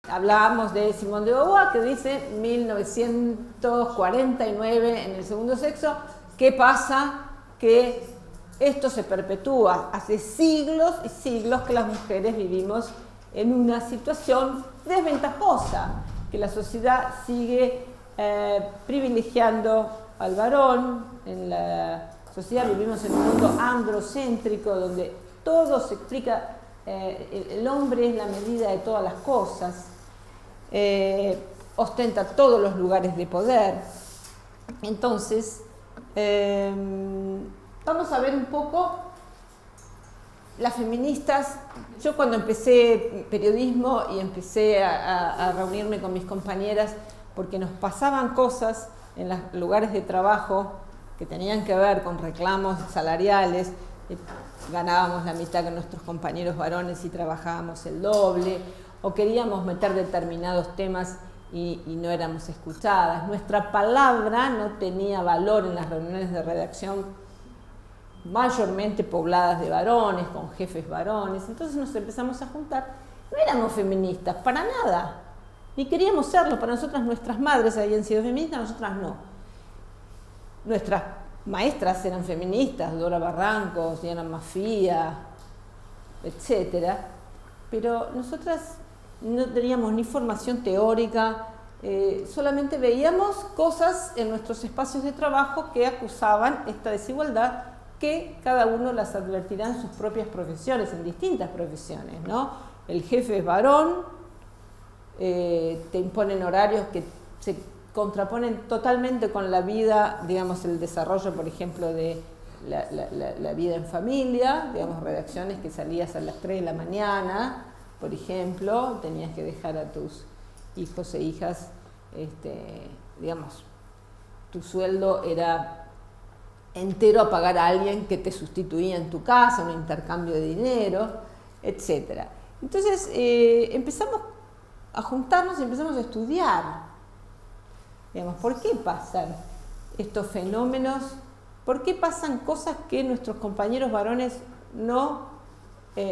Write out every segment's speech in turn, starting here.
Hablábamos de Simone de Beauvoir, que dice 1949 en El segundo sexo. ¿Qué pasa? Que esto se perpetúa. Hace siglos y siglos que las mujeres vivimos en una situación desventajosa, que la sociedad sigue privilegiando al varón. En la sociedad vivimos en un mundo androcéntrico donde todo se explica, el hombre es la medida de todas las cosas, ostenta todos los lugares de poder. Entonces, vamos a ver un poco las feministas. Yo cuando empecé periodismo y empecé a reunirme con mis compañeras, porque nos pasaban cosas en los lugares de trabajo que tenían que ver con reclamos salariales, ganábamos la mitad que nuestros compañeros varones y trabajábamos el doble, o queríamos meter determinados temas y no éramos escuchadas. Nuestra palabra no tenía valor en las reuniones de redacción mayormente pobladas de varones, con jefes varones. Entonces nos empezamos a juntar. No éramos feministas, para nada, ni queríamos serlo. Para nosotras, nuestras madres habían sido feministas, nosotras no. Nuestras maestras eran feministas, Dora Barrancos, Diana Mafía, etc. Pero nosotras no teníamos ni formación teórica, solamente veíamos cosas en nuestros espacios de trabajo que acusaban esta desigualdad, que cada uno las advertirá en sus propias profesiones, en distintas profesiones, ¿no? El jefe es varón, te imponen horarios que se contraponen totalmente con la vida, digamos, el desarrollo, por ejemplo, de la vida en familia, digamos, redacciones que salías a las 3 de la mañana, por ejemplo, tenías que dejar a tus hijos e hijas, digamos, tu sueldo era entero a pagar a alguien que te sustituía en tu casa, un intercambio de dinero, etc. Entonces empezamos a juntarnos y empezamos a estudiar, digamos, ¿por qué pasan estos fenómenos? ¿Por qué pasan cosas que nuestros compañeros varones no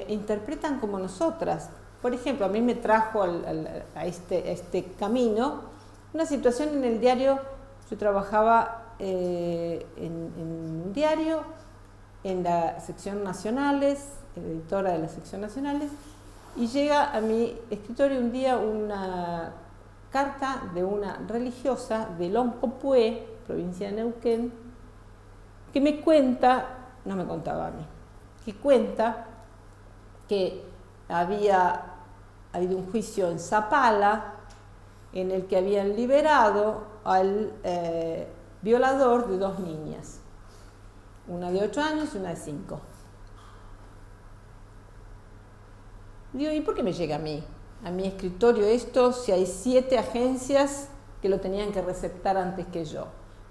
interpretan como nosotras? Por ejemplo, a mí me trajo a este camino una situación en el diario. Yo trabajaba en un diario, en la sección Nacionales, editora de la sección Nacionales, y llega a mi escritorio un día una carta de una religiosa de Loncopué, provincia de Neuquén, que me cuenta, no me contaba a mí, que cuenta que había habido un juicio en Zapala en el que habían liberado al violador de 2 niñas, una de 8 años y una de 5. Digo, ¿y por qué me llega a mi escritorio esto, si hay 7 agencias que lo tenían que receptar antes que yo?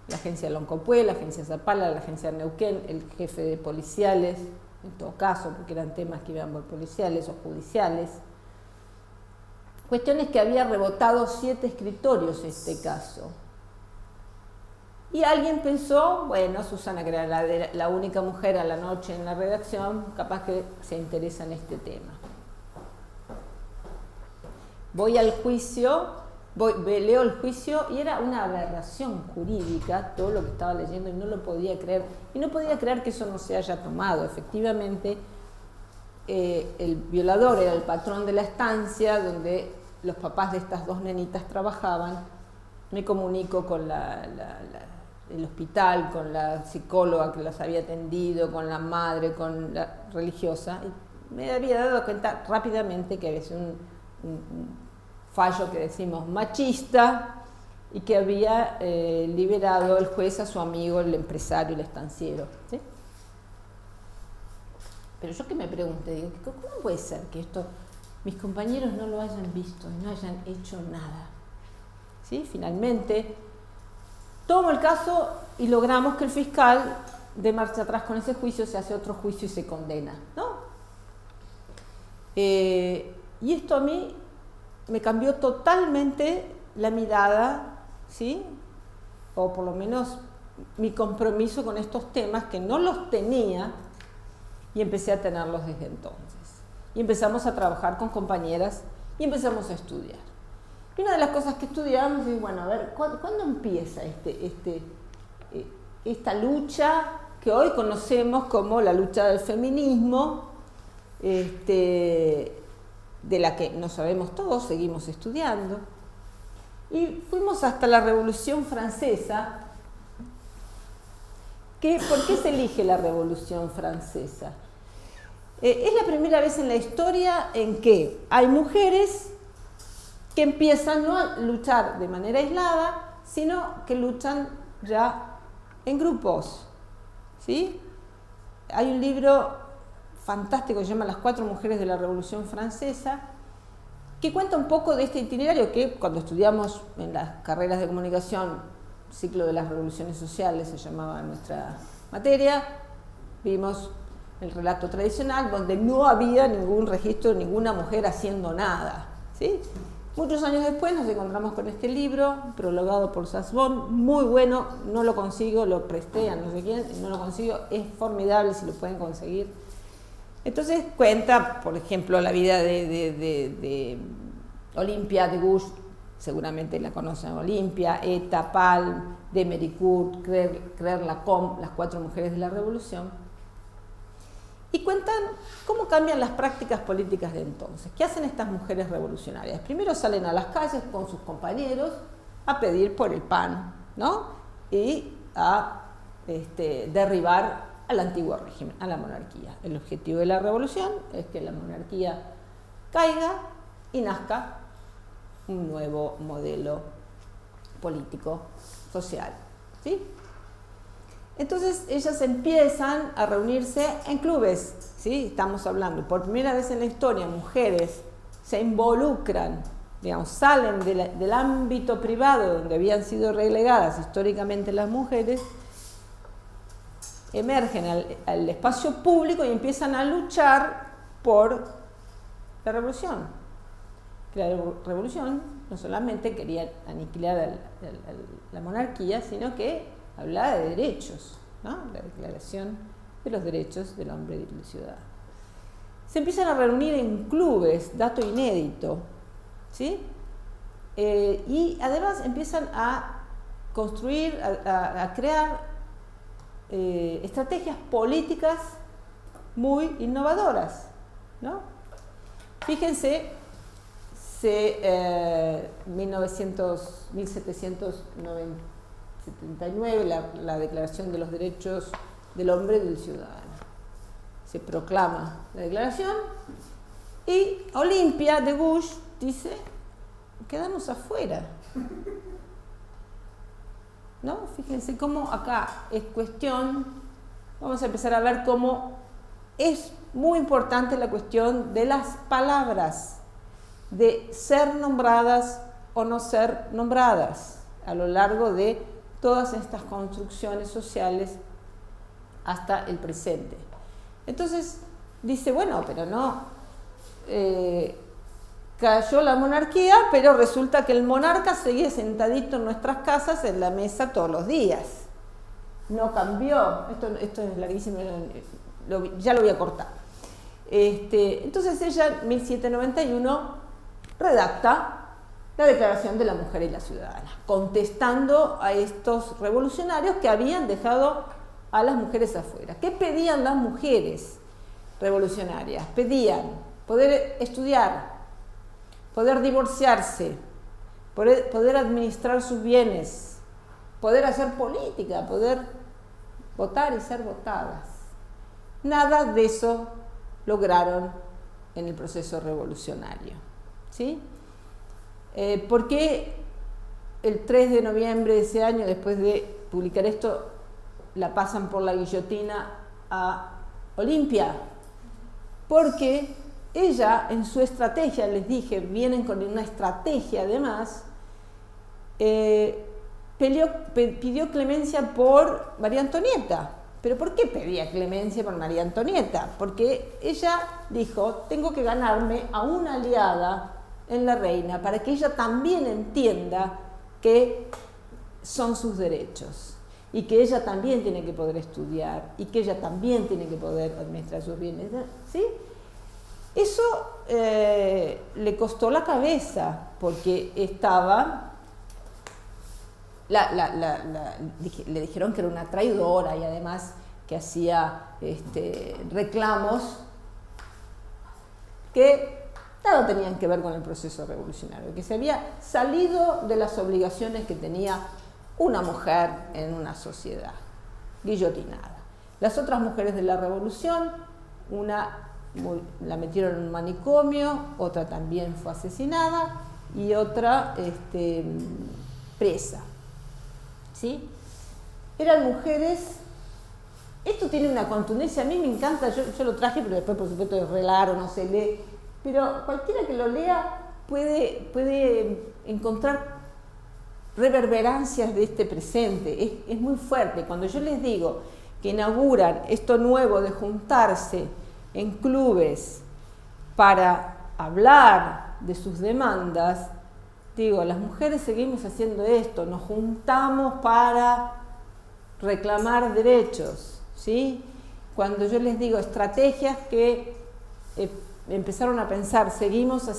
La agencia de Loncopué, la agencia de Zapala, la agencia de Neuquén, el jefe de policiales, en todo caso, porque eran temas que iban por policiales o judiciales. Cuestiones que había rebotado 7 escritorios este caso. Y alguien pensó, bueno, Susana, que era la única mujer a la noche en la redacción, capaz que se interesa en este tema. Voy al juicio, leo el juicio y era una aberración jurídica todo lo que estaba leyendo y no lo podía creer. Y no podía creer que eso no se haya tomado. Efectivamente, el violador era el patrón de la estancia donde los papás de estas 2 nenitas trabajaban. Me comunico con el hospital, con la psicóloga que las había atendido, con la madre, con la religiosa, y me había dado cuenta rápidamente que había sido un fallo que decimos machista y que había liberado el juez a su amigo, el empresario, el estanciero, ¿sí? Pero yo que me pregunté, digo, ¿cómo puede ser que esto mis compañeros no lo hayan visto y no hayan hecho nada? ¿Sí? Finalmente tomo el caso y logramos que el fiscal dé marcha atrás con ese juicio, se hace otro juicio y se condena, ¿no? Y esto a mí me cambió totalmente la mirada, ¿sí? O por lo menos mi compromiso con estos temas, que no los tenía, y empecé a tenerlos desde entonces. Y empezamos a trabajar con compañeras y empezamos a estudiar. Y una de las cosas que estudiamos es, bueno, a ver, ¿cuándo empieza esta lucha que hoy conocemos como la lucha del feminismo, de la que no sabemos todos, seguimos estudiando? Y fuimos hasta la Revolución Francesa. ¿Por qué se elige la Revolución Francesa? Es la primera vez en la historia en que hay mujeres que empiezan no a luchar de manera aislada, sino que luchan ya en grupos, ¿sí? Hay un libro fantástico que se llama Las 4 mujeres de la Revolución Francesa, que cuenta un poco de este itinerario que cuando estudiamos en las carreras de comunicación, ciclo de las revoluciones sociales se llamaba nuestra materia, vimos el relato tradicional donde no había ningún registro de ninguna mujer haciendo nada, ¿sí? Muchos años después nos encontramos con este libro, prologado por Sasse-Bon, muy bueno, no lo consigo, lo presté a no sé quién, no lo consigo, es formidable si lo pueden conseguir. Entonces cuenta, por ejemplo, la vida de Olympia de Gouges, seguramente la conocen, Olympia, Eta, Palm, de Méricourt, Claire Lacombe, las 4 mujeres de la Revolución. Y cuentan cómo cambian las prácticas políticas de entonces. ¿Qué hacen estas mujeres revolucionarias? Primero salen a las calles con sus compañeros a pedir por el pan, ¿no? Y a derribar al antiguo régimen, a la monarquía. El objetivo de la revolución es que la monarquía caiga y nazca un nuevo modelo político, social, ¿sí? Entonces ellas empiezan a reunirse en clubes, ¿sí? Estamos hablando, por primera vez en la historia, mujeres se involucran, digamos, salen del ámbito privado donde habían sido relegadas históricamente las mujeres, emergen al espacio público y empiezan a luchar por la revolución. La revolución no solamente quería aniquilar la monarquía, sino que hablaba de derechos, ¿no? La Declaración de los Derechos del Hombre y del Ciudadano. Se empiezan a reunir en clubes, dato inédito, ¿sí? Y además empiezan a construir, a crear estrategias políticas muy innovadoras, ¿no? Fíjense, 1779, la Declaración de los Derechos del Hombre y del Ciudadano. Se proclama la declaración y Olympia de Gouges dice, quedamos afuera. ¿No? Fíjense cómo acá es cuestión, vamos a empezar a ver cómo es muy importante la cuestión de las palabras, de ser nombradas o no ser nombradas a lo largo de todas estas construcciones sociales hasta el presente. Entonces dice, bueno, pero no, cayó la monarquía, pero resulta que el monarca seguía sentadito en nuestras casas en la mesa todos los días. No cambió, esto es larguísimo, ya lo voy a cortar. Entonces ella, en 1791, redacta la Declaración de la Mujer y la Ciudadana, contestando a estos revolucionarios que habían dejado a las mujeres afuera. ¿Qué pedían las mujeres revolucionarias? Pedían poder estudiar, poder divorciarse, poder administrar sus bienes, poder hacer política, poder votar y ser votadas. Nada de eso lograron en el proceso revolucionario, ¿sí? ¿Por qué el 3 de noviembre de ese año, después de publicar esto, la pasan por la guillotina a Olympia? Porque ella, en su estrategia, les dije, vienen con una estrategia además, pidió clemencia por María Antonieta. ¿Pero por qué pedía clemencia por María Antonieta? Porque ella dijo, tengo que ganarme a una aliada en la reina para que ella también entienda que son sus derechos y que ella también tiene que poder estudiar y que ella también tiene que poder administrar sus bienes, ¿sí? Eso le costó la cabeza, porque estaba... le dijeron que era una traidora y además que hacía reclamos que nada tenían que ver con el proceso revolucionario, que se había salido de las obligaciones que tenía una mujer en una sociedad, guillotinada. Las otras mujeres de la revolución, una la metieron en un manicomio, otra también fue asesinada y otra presa. ¿Sí? Eran mujeres. Esto tiene una contundencia, a mí me encanta, yo lo traje, pero después por supuesto es re largo, no se lee, pero cualquiera que lo lea puede encontrar reverberancias de este presente, es muy fuerte. Cuando yo les digo que inauguran esto nuevo de juntarse en clubes para hablar de sus demandas, digo, las mujeres seguimos haciendo esto, nos juntamos para reclamar derechos, ¿sí? Cuando yo les digo estrategias que empezaron a pensar, seguimos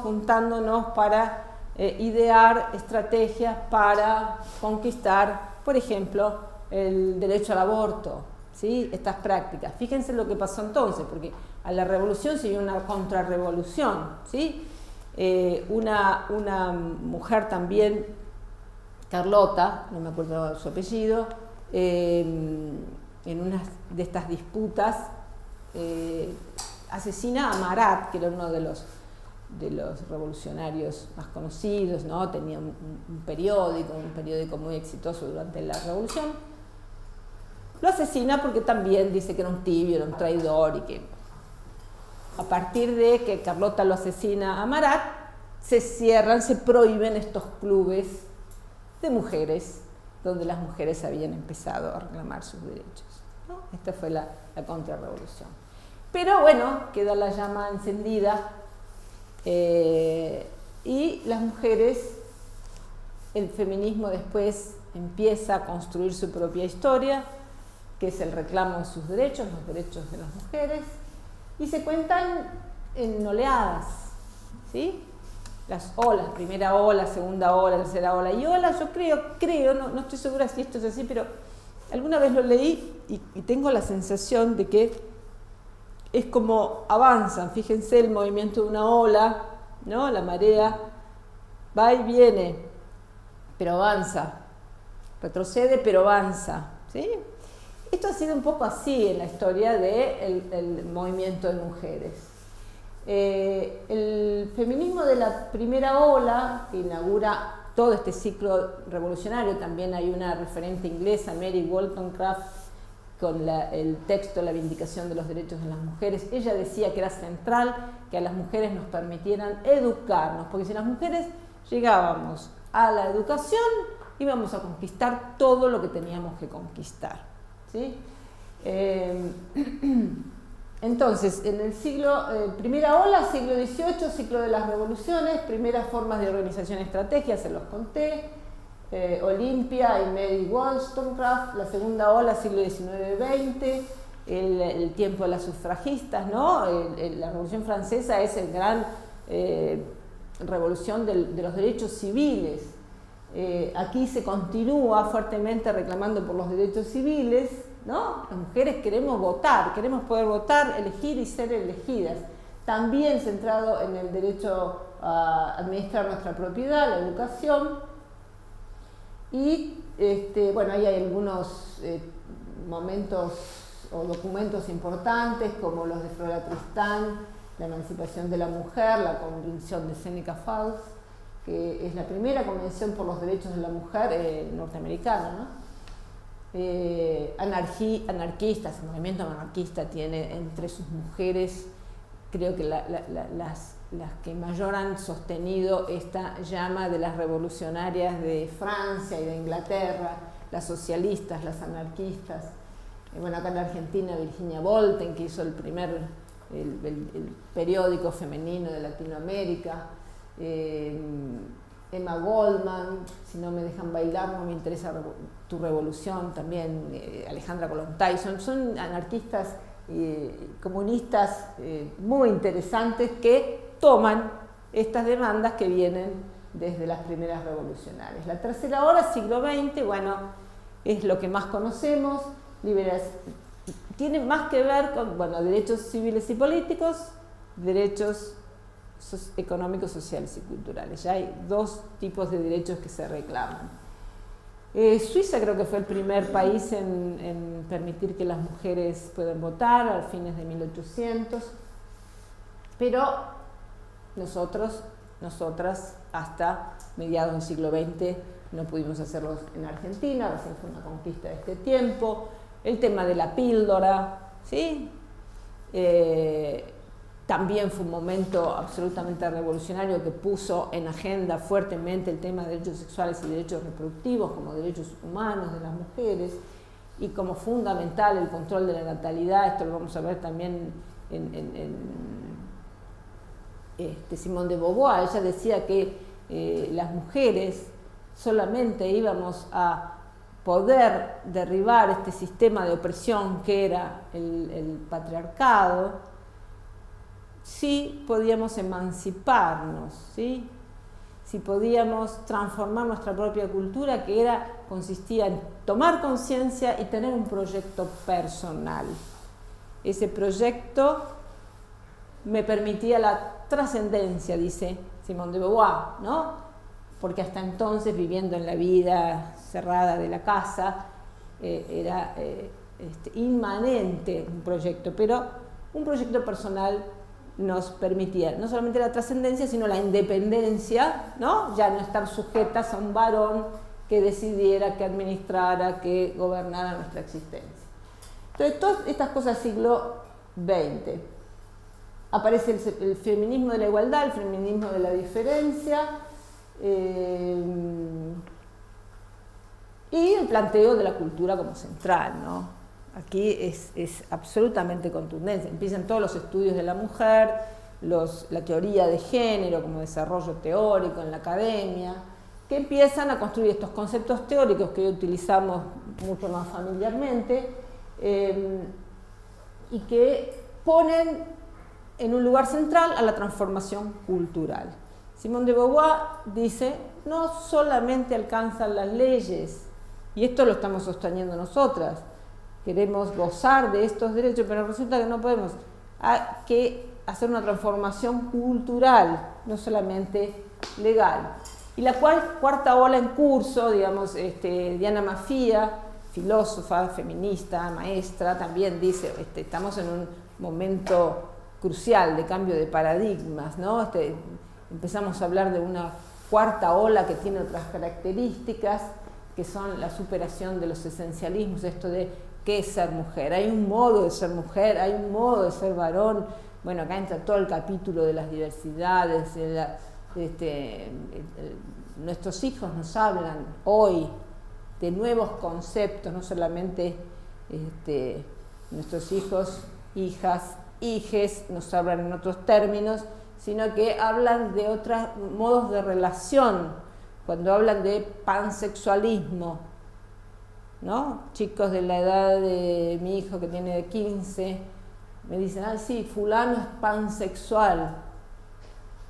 juntándonos para idear estrategias para conquistar, por ejemplo, el derecho al aborto, ¿sí? Estas prácticas. Fíjense lo que pasó entonces, porque a la revolución siguió una contrarrevolución, ¿sí? Una mujer también, Carlota, no me acuerdo su apellido, en una de estas disputas asesina a Marat, que era uno de los revolucionarios más conocidos, ¿no? Tenía un periódico muy exitoso durante la revolución. Lo asesina porque también dice que era un tibio, era un traidor, y que a partir de que Carlota lo asesina a Marat, se prohíben estos clubes de mujeres, donde las mujeres habían empezado a reclamar sus derechos, ¿no? Esta fue la contrarrevolución. Pero bueno, queda la llama encendida y las mujeres, el feminismo después empieza a construir su propia historia, que es el reclamo de sus derechos, los derechos de las mujeres, y se cuentan en oleadas, ¿sí? Las olas, primera ola, segunda ola, tercera ola y ola. Yo creo, no estoy segura si esto es así, pero alguna vez lo leí y tengo la sensación de que es como avanzan. Fíjense el movimiento de una ola, ¿no? La marea va y viene, pero avanza, retrocede, pero avanza, ¿sí? Esto ha sido un poco así en la historia del movimiento de mujeres. El feminismo de la primera ola, que inaugura todo este ciclo revolucionario, también hay una referente inglesa, Mary Wollstonecraft, con el texto La Vindicación de los Derechos de las Mujeres. Ella decía que era central que a las mujeres nos permitieran educarnos, porque si las mujeres llegábamos a la educación, íbamos a conquistar todo lo que teníamos que conquistar, ¿sí? Entonces, en el primera ola, siglo XVIII, ciclo de las revoluciones, primeras formas de organización y estrategia, se los conté, Olimpia y Mary Wollstonecraft. La segunda ola, siglo XIX-XX, el tiempo de las sufragistas, ¿no? La Revolución Francesa es el gran revolución de los derechos civiles. Aquí se continúa fuertemente reclamando por los derechos civiles, ¿no? Las mujeres queremos votar, queremos poder votar, elegir y ser elegidas. También centrado en el derecho a administrar nuestra propiedad, la educación. Y bueno, ahí hay algunos momentos o documentos importantes, como los de Flora Tristán, la emancipación de la mujer, la convención de Seneca Falls, que es la primera convención por los derechos de la mujer norteamericana, ¿no? Anarquistas, el movimiento anarquista tiene entre sus mujeres, creo que las que mayor han sostenido esta llama de las revolucionarias de Francia y de Inglaterra, las socialistas, las anarquistas. Bueno, acá en Argentina, Virginia Volten, que hizo el periódico femenino de Latinoamérica, Emma Goldman, Si no me dejan bailar, no me interesa tu revolución, también Alejandra Kollontai, son anarquistas comunistas muy interesantes que toman estas demandas que vienen desde las primeras revolucionarias. La tercera ola, siglo XX, bueno, es lo que más conocemos, tiene más que ver con, bueno, derechos civiles y políticos, derechos económicos, sociales y culturales. Ya hay dos tipos de derechos que se reclaman. Suiza creo que fue el primer país en permitir que las mujeres puedan votar a fines de 1800, pero nosotras hasta mediados del siglo XX no pudimos hacerlo en Argentina, recién fue una conquista de este tiempo. El tema de la píldora, ¿sí? También fue un momento absolutamente revolucionario que puso en agenda fuertemente el tema de derechos sexuales y derechos reproductivos como derechos humanos de las mujeres, y como fundamental el control de la natalidad. Esto lo vamos a ver también Simone de Beauvoir. Ella decía que las mujeres solamente íbamos a poder derribar este sistema de opresión que era el patriarcado si podíamos emanciparnos, ¿sí? Si podíamos transformar nuestra propia cultura, que consistía en tomar conciencia y tener un proyecto personal. Ese proyecto me permitía la trascendencia, dice Simone de Beauvoir, ¿no? Porque hasta entonces, viviendo en la vida cerrada de la casa, era inmanente un proyecto, pero un proyecto personal nos permitía no solamente la trascendencia, sino la independencia, ¿no? Ya no estar sujetas a un varón que decidiera, que administrara, que gobernara nuestra existencia. Entonces, todas estas cosas siglo XX. Aparece el feminismo de la igualdad, el feminismo de la diferencia, y el planteo de la cultura como central, ¿no? Aquí es absolutamente contundente. Empiezan todos los estudios de la mujer, la teoría de género como desarrollo teórico en la academia, que empiezan a construir estos conceptos teóricos que hoy utilizamos mucho más familiarmente, y que ponen en un lugar central a la transformación cultural. Simone de Beauvoir dice, no solamente alcanzan las leyes, y esto lo estamos sosteniendo nosotras, queremos gozar de estos derechos, pero resulta que no podemos. Hay que hacer una transformación cultural, no solamente legal. Y la cuarta ola en curso, digamos, Diana Maffia, filósofa, feminista, maestra, también dice, estamos en un momento crucial de cambio de paradigmas, ¿no? Empezamos a hablar de una cuarta ola que tiene otras características, que son la superación de los esencialismos, esto de qué es ser mujer. Hay un modo de ser mujer, hay un modo de ser varón. Bueno, acá entra todo el capítulo de las diversidades. Nuestros hijos nos hablan hoy de nuevos conceptos, no solamente nuestros hijos, hijas, hijes, nos hablan en otros términos, sino que hablan de otros modos de relación. Cuando hablan de pansexualismo, ¿no? Chicos de la edad de mi hijo que tiene 15 me dicen, sí, fulano es pansexual,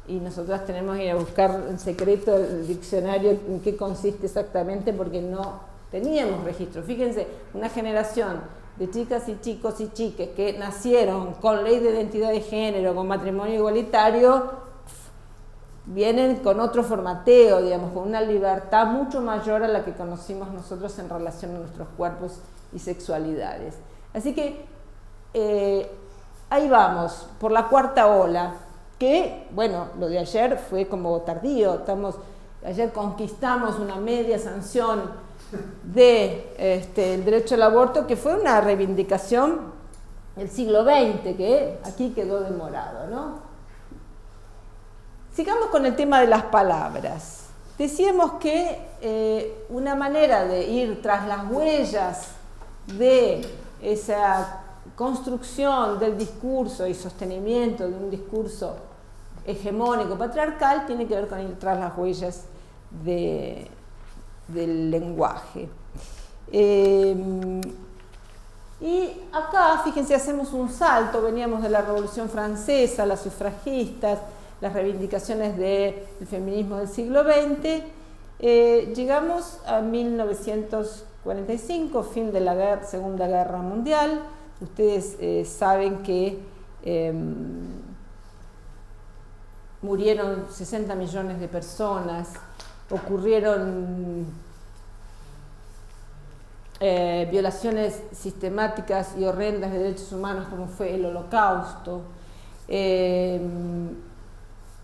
y nosotras tenemos que ir a buscar en secreto el diccionario en qué consiste exactamente, porque no teníamos registro. Fíjense, una generación de chicas y chicos y chiques que nacieron con ley de identidad de género, con matrimonio igualitario, vienen con otro formateo, digamos, con una libertad mucho mayor a la que conocimos nosotros en relación a nuestros cuerpos y sexualidades. Así que ahí vamos, por la cuarta ola, que, bueno, lo de ayer fue como tardío. Ayer conquistamos una media sanción del derecho al aborto, que fue una reivindicación del siglo XX, que aquí quedó demorado, ¿no? Sigamos con el tema de las palabras. Decíamos que una manera de ir tras las huellas de esa construcción del discurso y sostenimiento de un discurso hegemónico patriarcal tiene que ver con ir tras las huellas del lenguaje. Y acá, fíjense, hacemos un salto, veníamos de la Revolución Francesa, las sufragistas, las reivindicaciones del feminismo del siglo XX. Llegamos a 1945, fin de la Segunda Guerra Mundial. Ustedes saben que murieron 60 millones de personas, ocurrieron violaciones sistemáticas y horrendas de derechos humanos como fue el Holocausto,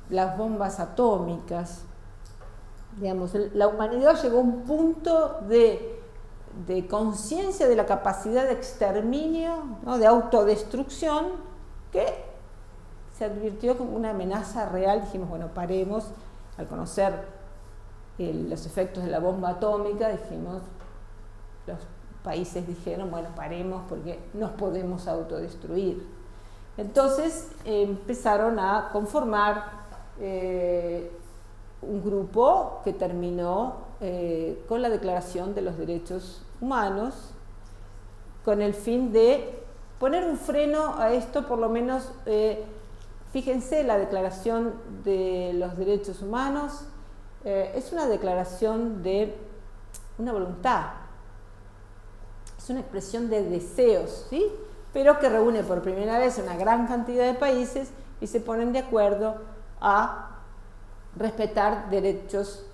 las bombas atómicas. Digamos, la humanidad llegó a un punto de conciencia de la capacidad de exterminio, ¿no?, de autodestrucción, que se advirtió como una amenaza real. Dijimos, bueno, paremos. Al conocer los efectos de la bomba atómica, dijimos, los países dijeron, bueno, paremos porque nos podemos autodestruir. Entonces empezaron a conformar un grupo que terminó con la Declaración de los Derechos Humanos, con el fin de poner un freno a esto. Por lo menos, fíjense, la Declaración de los Derechos Humanos es una declaración de una voluntad, es una expresión de deseos, ¿sí?, pero que reúne por primera vez una gran cantidad de países y se ponen de acuerdo a respetar derechos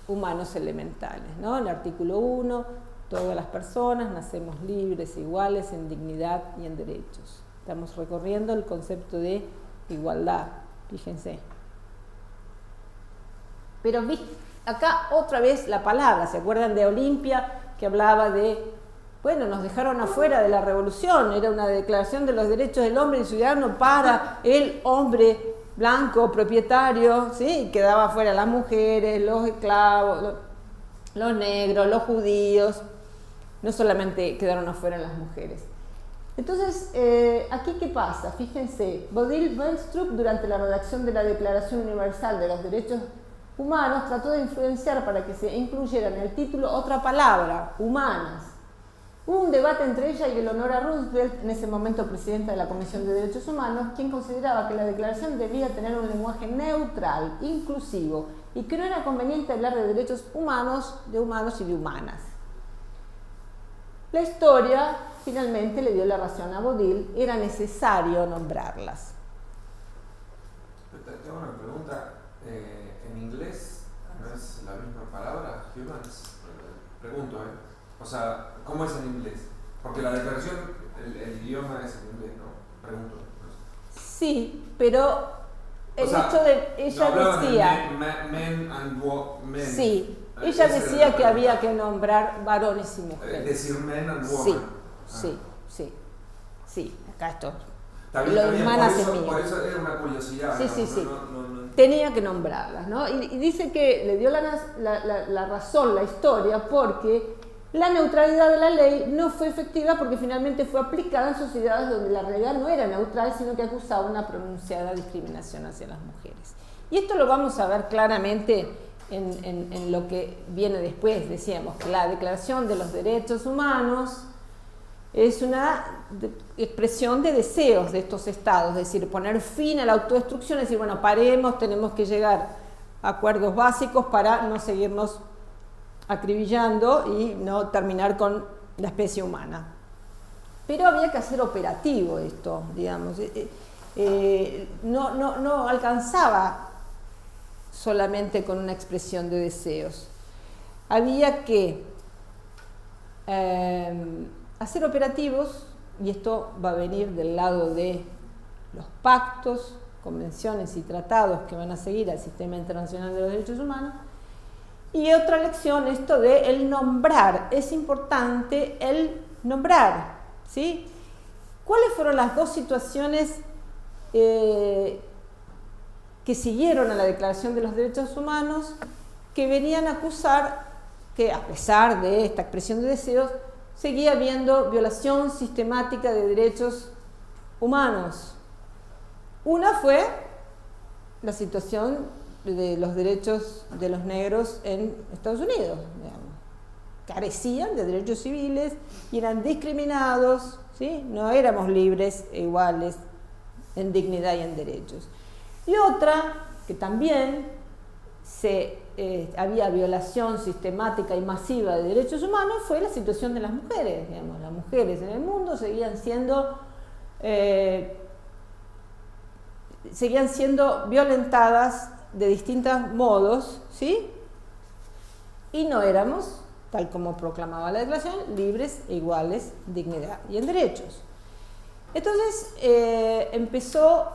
humanos elementales, ¿no? El artículo 1, todas las personas nacemos libres, iguales en dignidad y en derechos. Estamos recorriendo el concepto de igualdad, fíjense. Pero acá otra vez la palabra, ¿se acuerdan de Olimpia, que hablaba de, bueno, nos dejaron afuera de la revolución, era una declaración de los derechos del hombre y ciudadano para el hombre blanco, propietario, ¿sí?, quedaba afuera las mujeres, los esclavos, los negros, los judíos, no solamente quedaron afuera las mujeres. Entonces, ¿aquí qué pasa? Fíjense, Bodil Wenstrup, durante la redacción de la Declaración Universal de los Derechos Humanos, trató de influenciar para que se incluyera en el título otra palabra, humanas. Hubo un debate entre ella y Eleanor Roosevelt, en ese momento presidenta de la Comisión de Derechos Humanos, quien consideraba que la declaración debía tener un lenguaje neutral, inclusivo, y que no era conveniente hablar de derechos humanos y de humanas. La historia finalmente le dio la razón a Bodil, era necesario nombrarlas. Tengo una pregunta. ¿En inglés no es la misma palabra, humans? Pregunto, O sea, ¿cómo es en inglés? Porque la declaración, el idioma es en inglés, ¿no? Pregunto. Sí, pero el hecho de ella decía... Men and men. Sí, ella decía que había que nombrar varones y mujeres. Decir men and woman. Sí, acá esto. Lo humanas es mío. Por eso era una curiosidad. Sí. Tenía que nombrarlas, ¿no? Y dice que le dio la razón la historia porque la neutralidad de la ley no fue efectiva porque finalmente fue aplicada en sociedades donde la realidad no era neutral, sino que acusaba una pronunciada discriminación hacia las mujeres. Y esto lo vamos a ver claramente en lo que viene después. Decíamos que la Declaración de los Derechos Humanos es una expresión de deseos de estos estados, es decir, poner fin a la autodestrucción, es decir, bueno, paremos, tenemos que llegar a acuerdos básicos para no seguirnos acribillando y no terminar con la especie humana. Pero había que hacer operativo esto, digamos, no alcanzaba solamente con una expresión de deseos. Había que hacer operativos, y esto va a venir del lado de los pactos, convenciones y tratados que van a seguir al Sistema Internacional de los Derechos Humanos. Y otra lección, esto de el nombrar, es importante el nombrar, ¿sí? ¿Cuáles fueron las dos situaciones que siguieron a la Declaración de los Derechos Humanos que venían a acusar que, a pesar de esta expresión de deseos, seguía habiendo violación sistemática de derechos humanos? Una fue la situación de los derechos de los negros en Estados Unidos, digamos. Carecían de derechos civiles y eran discriminados, ¿sí? No éramos libres e iguales en dignidad y en derechos. Y otra, que también había violación sistemática y masiva de derechos humanos, fue la situación de las mujeres. Digamos, las mujeres en el mundo seguían siendo violentadas de distintos modos, ¿sí? Y no éramos, tal como proclamaba la Declaración, libres e iguales en dignidad y en derechos. Entonces empezó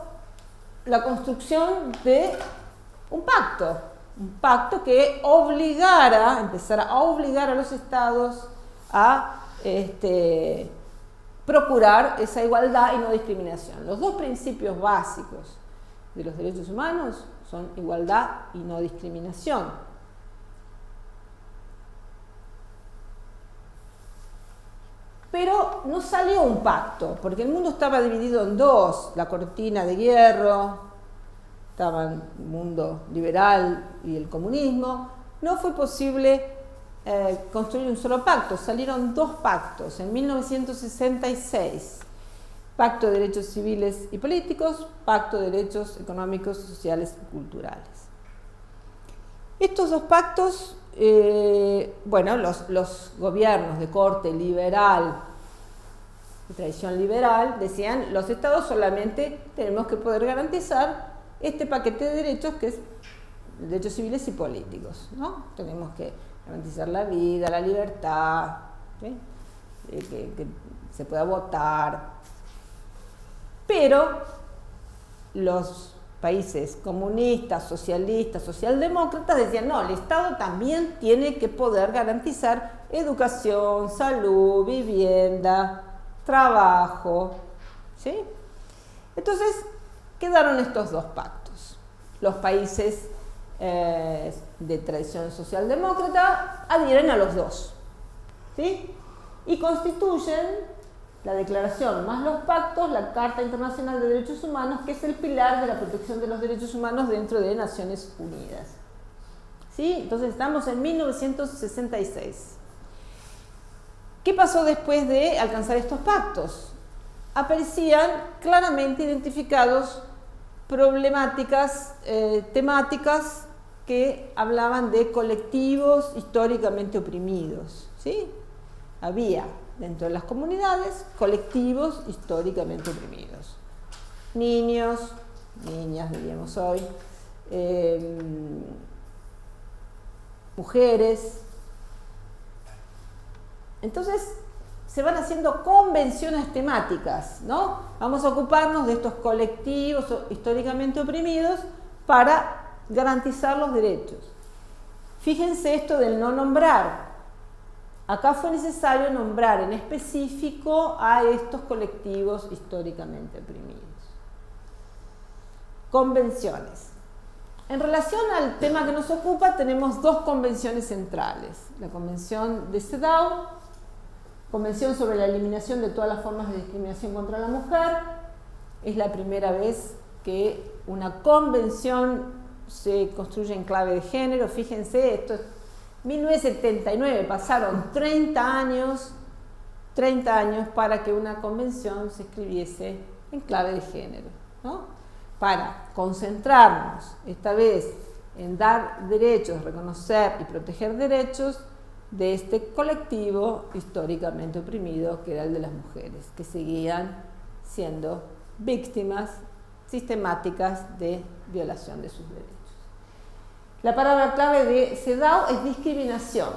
la construcción de un pacto que empezara a obligar a los estados a procurar esa igualdad y no discriminación. Los dos principios básicos de los derechos humanos son igualdad y no discriminación. Pero no salió un pacto, porque el mundo estaba dividido en dos, la cortina de hierro, estaba el mundo liberal y el comunismo. No fue posible construir un solo pacto, salieron dos pactos. En 1966, Pacto de Derechos Civiles y Políticos, Pacto de Derechos Económicos, Sociales y Culturales. Estos dos pactos, los gobiernos de corte liberal, de tradición liberal, decían, los estados solamente tenemos que poder garantizar este paquete de derechos que es derechos civiles y políticos, ¿no? Tenemos que garantizar la vida, la libertad, ¿sí? Que se pueda votar. Pero los países comunistas, socialistas, socialdemócratas decían, no, el Estado también tiene que poder garantizar educación, salud, vivienda, trabajo, ¿sí? Entonces quedaron estos dos pactos. Los países de tradición socialdemócrata adhieren a los dos, ¿sí? Y constituyen la declaración más los pactos, la Carta Internacional de Derechos Humanos, que es el pilar de la protección de los derechos humanos dentro de Naciones Unidas. ¿Sí? Entonces estamos en 1966. ¿Qué pasó después de alcanzar estos pactos? Aparecían claramente identificados problemáticas, temáticas que hablaban de colectivos históricamente oprimidos, ¿sí? Había dentro de las comunidades colectivos históricamente oprimidos. Niños, niñas diríamos hoy, mujeres. Entonces se van haciendo convenciones temáticas, ¿no? Vamos a ocuparnos de estos colectivos históricamente oprimidos para garantizar los derechos. Fíjense esto del no nombrar. Acá fue necesario nombrar en específico a estos colectivos históricamente oprimidos. Convenciones. En relación al tema que nos ocupa, tenemos dos convenciones centrales. La Convención de CEDAW, Convención sobre la eliminación de todas las formas de discriminación contra la mujer. Es la primera vez que una convención se construye en clave de género. Fíjense, esto es 1979, pasaron 30 años para que una convención se escribiese en clave de género, ¿no? Para concentrarnos esta vez en dar derechos, reconocer y proteger derechos de este colectivo históricamente oprimido que era el de las mujeres, que seguían siendo víctimas sistemáticas de violación de sus derechos. La palabra clave de CEDAW es discriminación.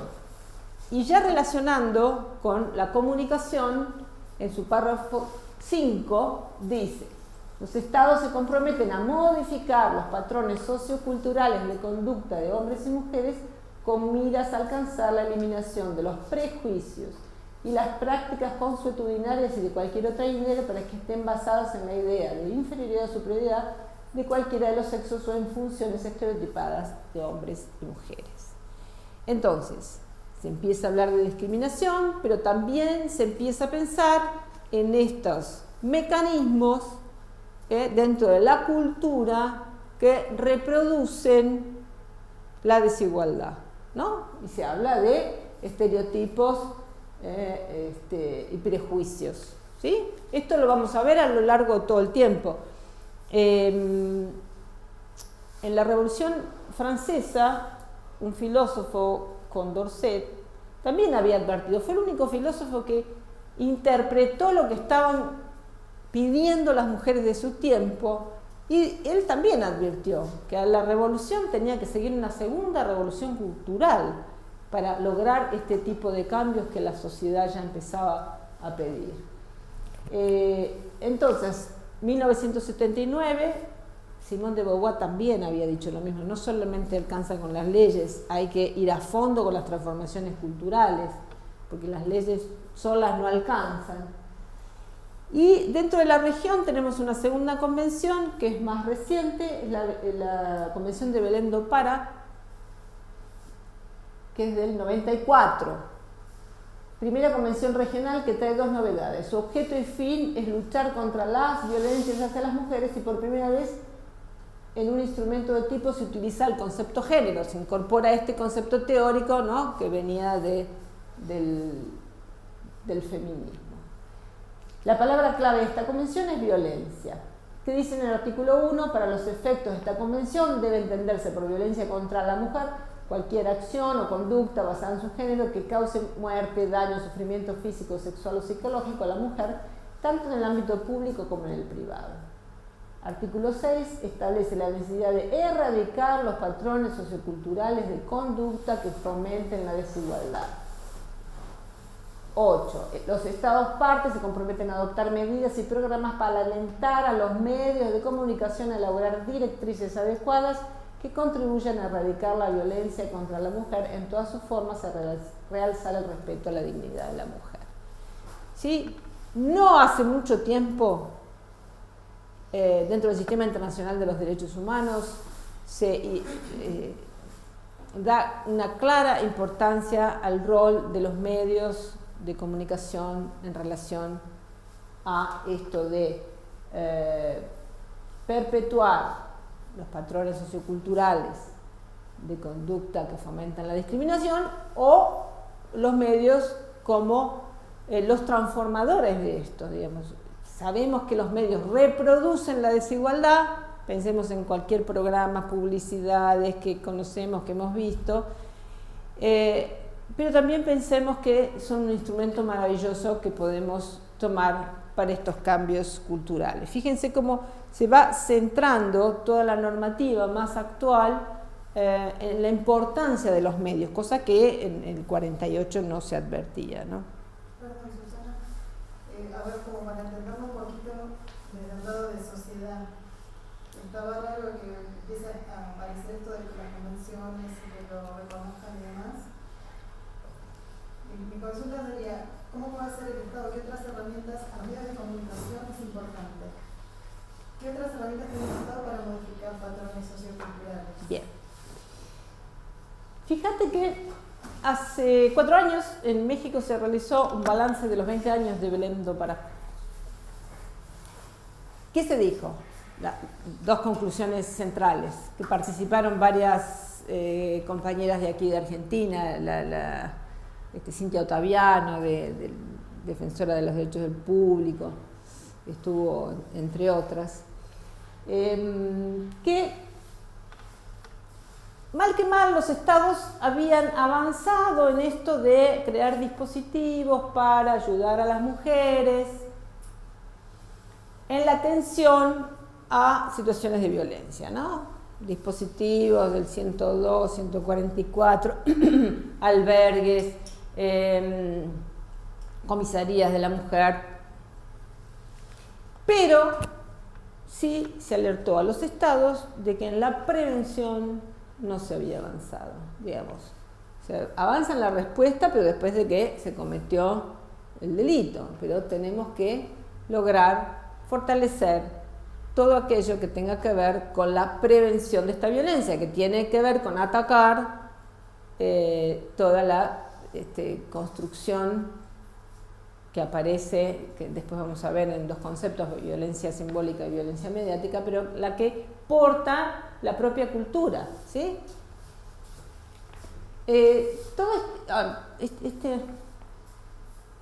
Y ya relacionando con la comunicación, en su párrafo 5 dice: los estados se comprometen a modificar los patrones socioculturales de conducta de hombres y mujeres con miras a alcanzar la eliminación de los prejuicios y las prácticas consuetudinarias y de cualquier otra índole para que estén basadas en la idea de inferioridad o superioridad de cualquiera de los sexos o en funciones estereotipadas de hombres y mujeres. Entonces, se empieza a hablar de discriminación, pero también se empieza a pensar en estos mecanismos dentro de la cultura que reproducen la desigualdad, ¿no? Y se habla de estereotipos y prejuicios, ¿sí? Esto lo vamos a ver a lo largo de todo el tiempo. en la Revolución Francesa, un filósofo, Condorcet, también había advertido, fue el único filósofo que interpretó lo que estaban pidiendo las mujeres de su tiempo, y él también advirtió que a la revolución tenía que seguir una segunda revolución cultural para lograr este tipo de cambios que la sociedad ya empezaba a pedir. Entonces, 1979, Simone de Beauvoir también había dicho lo mismo, no solamente alcanza con las leyes, hay que ir a fondo con las transformaciones culturales, porque las leyes solas no alcanzan. Y dentro de la región tenemos una segunda convención que es más reciente, es la Convención de Belém do Pará, que es del 94. Primera convención regional que trae dos novedades. Su objeto y fin es luchar contra las violencias hacia las mujeres y por primera vez en un instrumento de tipo se utiliza el concepto género, se incorpora este concepto teórico, ¿no?, que venía del feminismo. La palabra clave de esta convención es violencia. ¿Qué dice en el artículo 1? Para los efectos de esta convención debe entenderse por violencia contra la mujer cualquier acción o conducta basada en su género que cause muerte, daño, sufrimiento físico, sexual o psicológico a la mujer, tanto en el ámbito público como en el privado. Artículo 6 establece la necesidad de erradicar los patrones socioculturales de conducta que fomenten la desigualdad. 8. Los Estados partes se comprometen a adoptar medidas y programas para alentar a los medios de comunicación a elaborar directrices adecuadas que contribuyan a erradicar la violencia contra la mujer en todas sus formas, a realzar el respeto a la dignidad de la mujer. ¿Sí? No hace mucho tiempo, dentro del sistema internacional de los derechos humanos, se da una clara importancia al rol de los medios de comunicación en relación a esto de perpetuar los patrones socioculturales de conducta que fomentan la discriminación o los medios como los transformadores de esto, digamos. Sabemos que los medios reproducen la desigualdad, pensemos en cualquier programa, publicidades que conocemos, que hemos visto, pero también pensemos que son un instrumento maravilloso que podemos tomar para estos cambios culturales. Fíjense cómo se va centrando toda la normativa más actual en la importancia de los medios, cosa que en el 48 no se advertía, ¿no? Perdón, Susana, a ver, como para entenderlo un poquito desde el lado de sociedad, estaba raro que empiece a aparecer esto de las convenciones y que lo reconozcan y demás. Mi consulta sería, ¿cómo puede hacer el Estado? ¿Qué otras herramientas, a medios de comunicación es importante? ¿Qué otras herramientas tiene el Estado para modificar patrones socioculturales? Bien. Fíjate que hace 4 años en México se realizó un balance de los 20 años de Belém do Pará. ¿Qué se dijo? Dos conclusiones centrales, que participaron varias compañeras de aquí de Argentina, Cintia Ottaviano, defensora de los derechos del público, estuvo entre otras, que mal que mal los estados habían avanzado en esto de crear dispositivos para ayudar a las mujeres en la atención a situaciones de violencia, ¿no? Dispositivos del 102, 144, albergues, comisarías de la mujer, pero sí se alertó a los estados de que en la prevención no se había avanzado, digamos. O sea, avanza en la respuesta, pero después de que se cometió el delito, pero tenemos que lograr fortalecer todo aquello que tenga que ver con la prevención de esta violencia, que tiene que ver con atacar toda la construcción que aparece, que después vamos a ver en dos conceptos, violencia simbólica y violencia mediática, pero la que porta la propia cultura, ¿sí?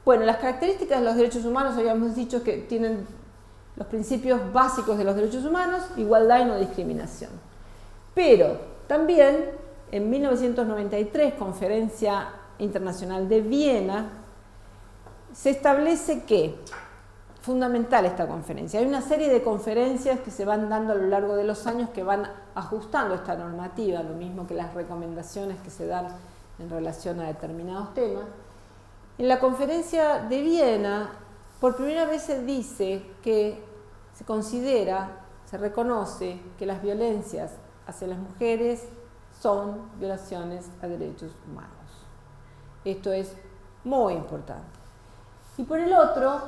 Bueno, las características de los derechos humanos habíamos dicho que tienen los principios básicos de los derechos humanos, igualdad y no discriminación. Pero también en 1993, Conferencia Internacional de Viena, se establece que, fundamental esta conferencia, hay una serie de conferencias que se van dando a lo largo de los años que van ajustando esta normativa, lo mismo que las recomendaciones que se dan en relación a determinados temas. En la Conferencia de Viena, por primera vez se dice que se considera, se reconoce que las violencias hacia las mujeres son violaciones a derechos humanos. Esto es muy importante. Y por el otro,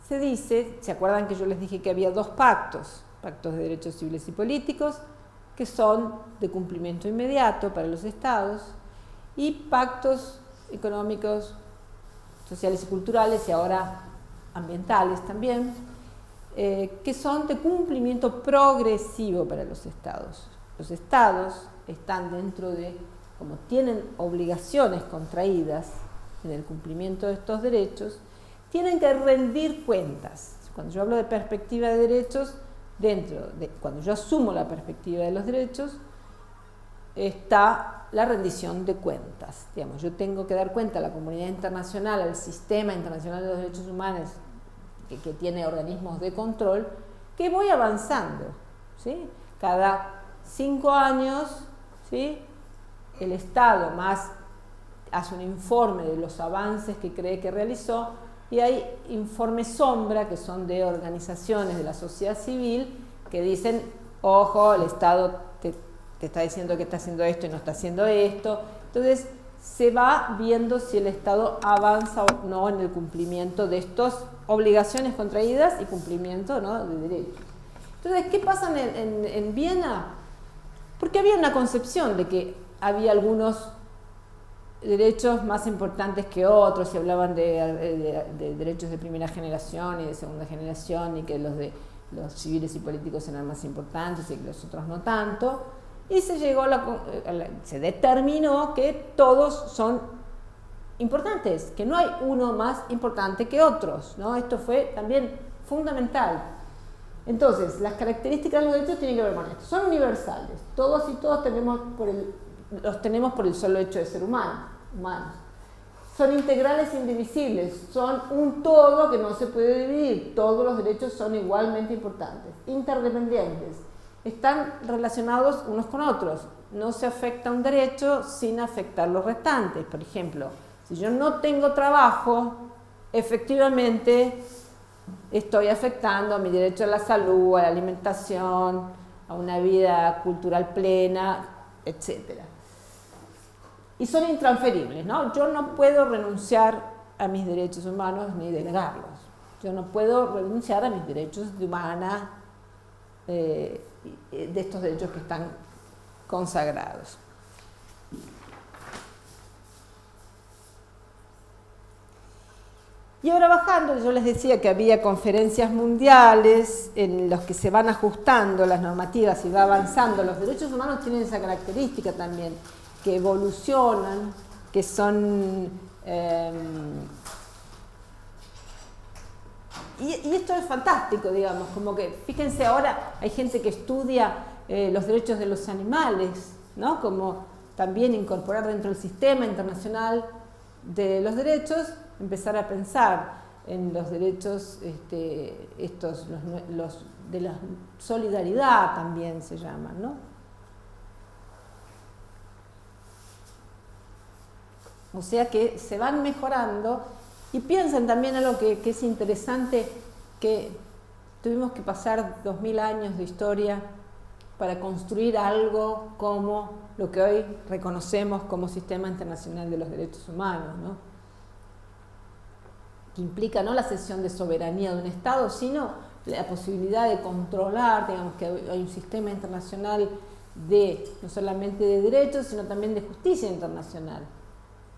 se dice, ¿se acuerdan que yo les dije que había dos pactos? Pactos de derechos civiles y políticos, que son de cumplimiento inmediato para los estados, y pactos económicos, sociales y culturales, y ahora ambientales también, que son de cumplimiento progresivo para los estados. Los estados están dentro de, como tienen obligaciones contraídas en el cumplimiento de estos derechos, tienen que rendir cuentas. Cuando yo hablo de perspectiva de derechos, cuando yo asumo la perspectiva de los derechos, está la rendición de cuentas. Digamos, yo tengo que dar cuenta a la comunidad internacional, al sistema internacional de los derechos humanos, que tiene organismos de control, que voy avanzando, ¿sí? Cada 5 años, ¿sí?, el Estado hace un informe de los avances que cree que realizó, y hay informes sombra que son de organizaciones de la sociedad civil que dicen, ojo, el Estado te está diciendo que está haciendo esto y no está haciendo esto. Entonces se va viendo si el Estado avanza o no en el cumplimiento de estas obligaciones contraídas y cumplimiento, ¿no?, de derechos. Entonces, ¿qué pasa en Viena? Porque había una concepción de que había algunos derechos más importantes que otros, se hablaban de derechos de primera generación y de segunda generación, y que los civiles y políticos eran más importantes y que los otros no tanto, y se determinó que todos son importantes, que no hay uno más importante que otros, ¿no? Esto fue también fundamental. Entonces, las características de los derechos tienen que ver con esto, son universales, todos y todos los tenemos por el solo hecho de ser humanos. Son integrales e indivisibles, son un todo que no se puede dividir, todos los derechos son igualmente importantes, interdependientes, están relacionados unos con otros, no se afecta un derecho sin afectar los restantes. Por ejemplo, si yo no tengo trabajo, efectivamente estoy afectando a mi derecho a la salud, a la alimentación, a una vida cultural plena, etc. Y son intransferibles, ¿no? Yo no puedo renunciar a mis derechos humanos ni delegarlos. Yo no puedo renunciar a mis derechos de humana, de estos derechos que están consagrados. Y ahora bajando, yo les decía que había conferencias mundiales en los que se van ajustando las normativas y va avanzando. Los derechos humanos tienen esa característica también, que evolucionan, que son... y esto es fantástico, digamos, como que, fíjense, ahora hay gente que estudia los derechos de los animales, ¿no? Como también incorporar dentro del sistema internacional de los derechos, empezar a pensar en los derechos, los de la solidaridad también se llaman, ¿no? O sea que se van mejorando, y piensen también algo que es interesante, que tuvimos que pasar 2000 años de historia para construir algo como lo que hoy reconocemos como Sistema Internacional de los Derechos Humanos, ¿no? Que implica no la cesión de soberanía de un Estado, sino la posibilidad de controlar, digamos, que hay un sistema internacional no solamente de derechos, sino también de justicia internacional.